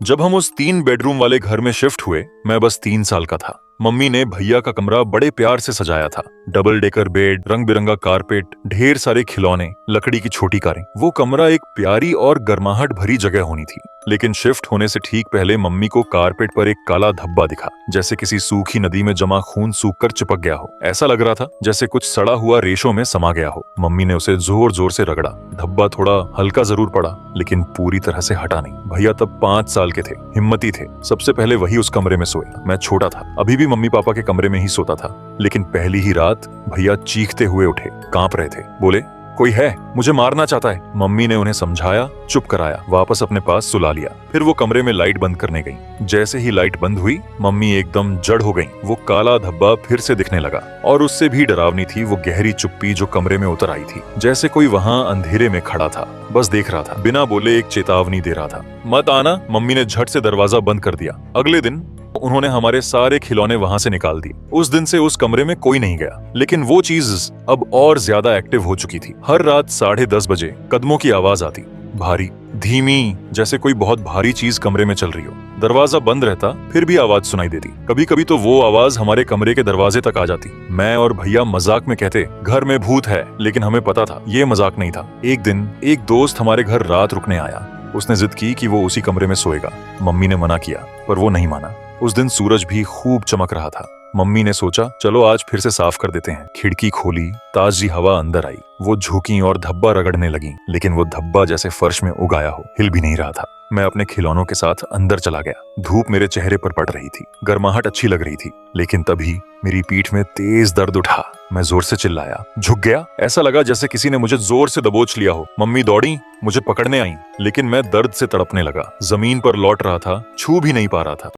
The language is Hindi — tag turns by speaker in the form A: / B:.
A: जब हम उस 3 बेडरूम वाले घर में शिफ्ट हुए, मैं बस 3 साल का था। मम्मी ने भैया का कमरा बड़े प्यार से सजाया था। डबल डेकर बेड, रंग बिरंगा कारपेट, ढेर सारे खिलौने, लकड़ी की छोटी कारें। वो कमरा एक प्यारी और गर्माहट भरी जगह होनी थी। लेकिन शिफ्ट होने से ठीक पहले मम्मी को कारपेट पर एक काला धब्बा दिखा, जैसे किसी सूखी नदी में जमा खून सूखकर चिपक गया हो। ऐसा लग रहा था जैसे कुछ सड़ा हुआ रेशों में समा गया हो। मम्मी ने उसे जोर जोर से रगड़ा। धब्बा थोड़ा हल्का जरूर पड़ा, लेकिन पूरी तरह से हटा नहीं। भैया तब 5 साल के थे, हिम्मती थे। सबसे पहले वही उस कमरे में सोए। मैं छोटा था, अभी भी मम्मी पापा के कमरे में ही सोता था। लेकिन पहली ही रात भैया चीखते हुए उठे, कांप रहे थे। बोले, कोई है, मुझे मारना चाहता है। मम्मी ने उन्हें समझाया, चुप कराया, वापस अपने पास सुला लिया। फिर वो कमरे में लाइट बंद करने गई। जैसे ही लाइट बंद हुई, मम्मी एकदम जड़ हो गई। वो काला धब्बा फिर से दिखने लगा, और उससे भी डरावनी थी वो गहरी चुप्पी जो कमरे में उतर आई थी। जैसे कोई वहां अंधेरे में खड़ा था, बस देख रहा था, बिना बोले एक चेतावनी दे रहा था। मत आना। मम्मी ने झट से दरवाजा बंद कर दिया। अगले दिन उन्होंने हमारे सारे खिलौने वहां से निकाल दिए। उस दिन से उस कमरे में कोई नहीं गया। लेकिन वो चीज अब और ज्यादा एक्टिव हो चुकी थी। हर रात 10:30 बजे कदमों की आवाज आती, भारी, धीमी, जैसे कोई बहुत भारी चीज कमरे में चल रही हो। दरवाजा बंद रहता, फिर भी आवाज सुनाई देती। कभी कभी तो वो आवाज हमारे कमरे के दरवाजे तक आ जाती। मैं और भैया मजाक में कहते, घर में भूत है, लेकिन हमें पता था ये मजाक नहीं था। एक दिन एक दोस्त हमारे घर रात रुकने आया। उसने जिद की कि वो उसी कमरे में सोएगा। मम्मी ने मना किया, पर वो नहीं माना। उस दिन सूरज भी खूब चमक रहा था। मम्मी ने सोचा, चलो आज फिर से साफ कर देते हैं। खिड़की खोली, ताजी हवा अंदर आई। वो झुकी और धब्बा रगड़ने लगी, लेकिन वो धब्बा जैसे फर्श में उगाया हो, हिल भी नहीं रहा था। मैं अपने खिलौनों के साथ अंदर चला गया। धूप मेरे चेहरे पर पड़ रही थी, गर्माहट अच्छी लग रही थी। लेकिन तभी मेरी पीठ में तेज दर्द उठा। मैं जोर से चिल्लाया, झुक गया। ऐसा लगा जैसे किसी ने मुझे जोर से दबोच लिया हो। मम्मी दौड़ी, मुझे पकड़ने आई, लेकिन मैं दर्द से तड़पने लगा। जमीन पर लौट रहा था, छू भी नहीं पा रहा था।